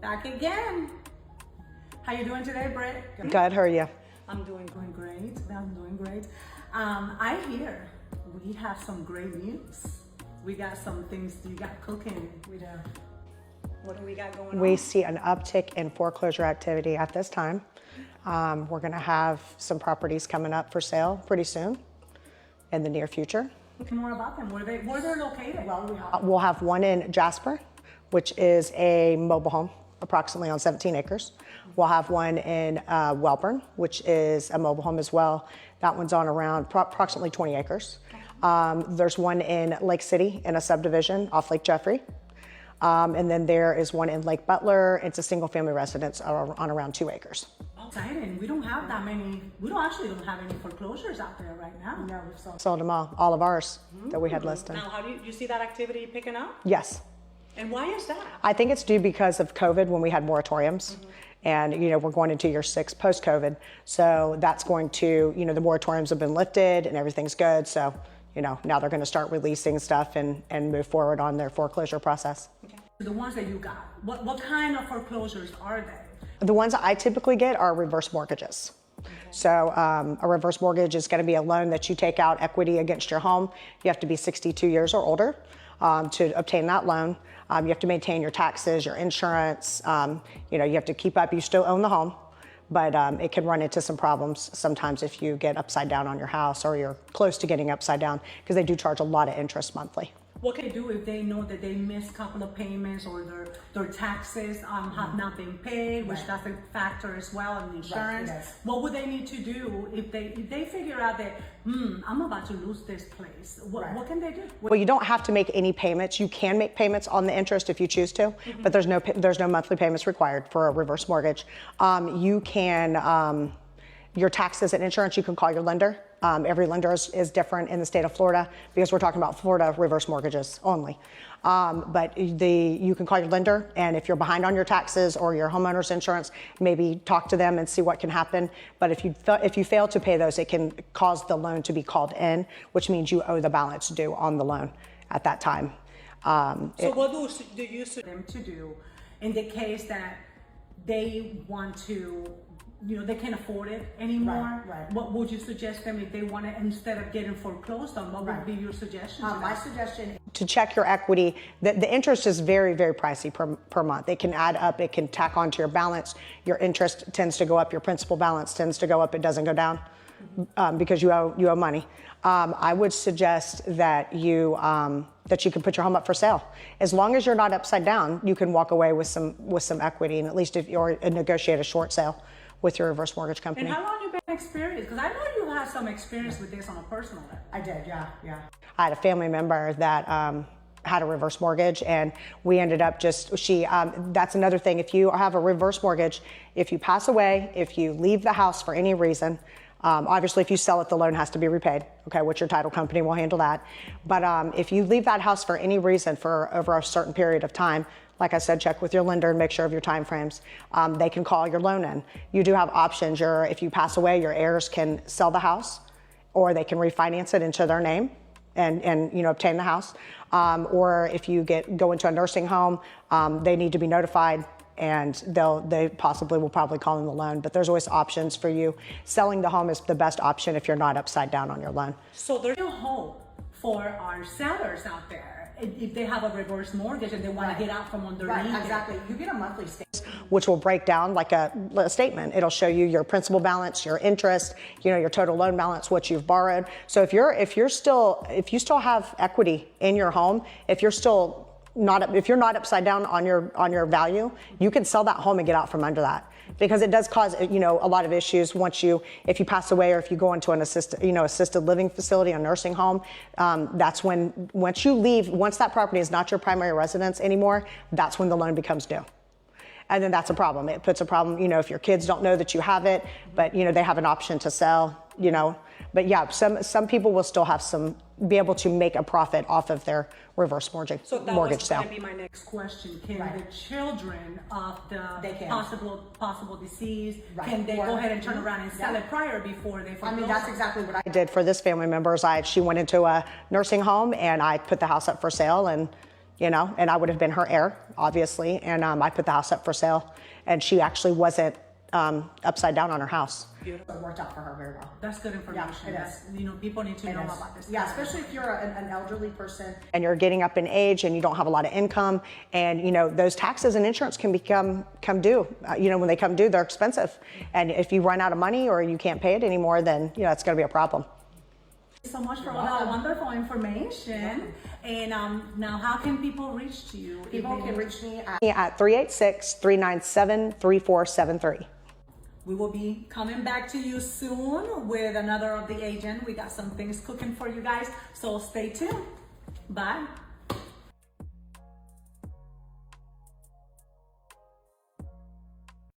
Back again. How you doing today, Britt? Good, how are you? I'm doing great. I'm doing great. I hear we have some great news. We got some things you got cooking. We do. What do we got going on? We see an uptick in foreclosure activity at this time. We're gonna have some properties coming up for sale pretty soon in the near future. More about them. Where they're located? We'll have one in Jasper, which is a mobile home, approximately on 17 acres. We'll have one in Welburn, which is a mobile home as well. That one's on around approximately 20 acres. There's one in Lake City in a subdivision off Lake Jeffrey. And then there is one in Lake Butler. It's a single family residence on around 2 acres. Exciting. We don't have that many, we don't have any foreclosures out there right now. No, we've sold them all of ours that we had listed. Now, how do you see that activity picking up? Yes. And why is that? I think it's due because of COVID when we had moratoriums. And, we're going into year 6 post-COVID. So that's going to, the moratoriums have been lifted and everything's good. So, now they're going to start releasing stuff and move forward on their foreclosure process. Okay. The ones that you got, what kind of foreclosures are they? The ones that I typically get are reverse mortgages. Okay. So a reverse mortgage is going to be a loan that you take out equity against your home. You have to be 62 years or older to obtain that loan. You have to maintain your taxes, your insurance. You have to keep up. You still own the home, but it can run into some problems sometimes if you get upside down on your house or you're close to getting upside down because they do charge a lot of interest monthly. What can they do if they know that they missed a couple of payments or their taxes have not been paid, which that's a factor as well in insurance? Right, yes. What would they need to do if they figure out that, I'm about to lose this place? What can they do? Well, you don't have to make any payments. You can make payments on the interest if you choose to, but there's no monthly payments required for a reverse mortgage. You can, your taxes and insurance, you can call your lender. Every lender is different in the state of Florida because we're talking about Florida reverse mortgages only. But you can call your lender, and if you're behind on your taxes or your homeowners insurance, maybe talk to them and see what can happen. But if you fail to pay those, it can cause the loan to be called in, which means you owe the balance due on the loan at that time. So what do you suggest them to do in the case that they want to, they can't afford it anymore? Right. What would you suggest them if they want to, instead of getting foreclosed on, what would be your suggestion? My suggestion to check your equity. The interest is very, very pricey per month. It can add up. It can tack onto your balance. Your interest tends to go up. Your principal balance tends to go up. It doesn't go down because you owe money. I would suggest that you can put your home up for sale. As long as you're not upside down, you can walk away with some equity, and at least if you're negotiate a short sale with your reverse mortgage company. And how long have you been experienced? Because I know you had some experience with this on a personal level. I did, yeah. I had a family member that had a reverse mortgage, and we ended up that's another thing. If you have a reverse mortgage, if you pass away, if you leave the house for any reason, obviously if you sell it, the loan has to be repaid, okay, which your title company will handle that. But if you leave that house for any reason for over a certain period of time, like I said, check with your lender and make sure of your time frames. They can call your loan in. You do have options. If you pass away, your heirs can sell the house, or they can refinance it into their name and obtain the house. Or if you go into a nursing home, they need to be notified, and they possibly will probably call in the loan. But there's always options for you. Selling the home is the best option if you're not upside down on your loan. So there's no hope for our sellers out there if they have a reverse mortgage and they want to get out from underneath. Right, exactly. You get a monthly statement, which will break down like a statement. It'll show you your principal balance, your interest, your total loan balance, what you've borrowed. So if you still have equity in your home, if you're not upside down on your value, you can sell that home and get out from under that. Because it does cause a lot of issues if you pass away, or if you go into an assisted living facility, a nursing home. That's when once that property is not your primary residence anymore, that's when the loan becomes due. And then that's a problem. It puts a problem, if your kids don't know that you have it, but they have an option to sell, But yeah, some people will still be able to make a profit off of their reverse mortgage sale. So that was going to be my next question. Can the children of the possible deceased, can they go ahead and turn around and sell it before they foreclose? I mean, that's exactly what I did for this family member. She went into a nursing home, and I put the house up for sale, and you know, and I would have been her heir, obviously. And I put the house up for sale, and she actually wasn't upside down on her house. Beautiful. It worked out for her very well. That's good information. Yeah, it That's, you know, people need to know about this. Yeah, especially if you're an elderly person and you're getting up in age and you don't have a lot of income, and you know those taxes and insurance can come due. You know, when they come due, they're expensive, and if you run out of money or you can't pay it anymore, then you know it's going to be a problem. Thank you so much for all that wonderful information. And now, how can people reach to you? People can reach me at 386-397-3473. We will be coming back to you soon with another of the agent. We got some things cooking for you guys, so stay tuned. Bye.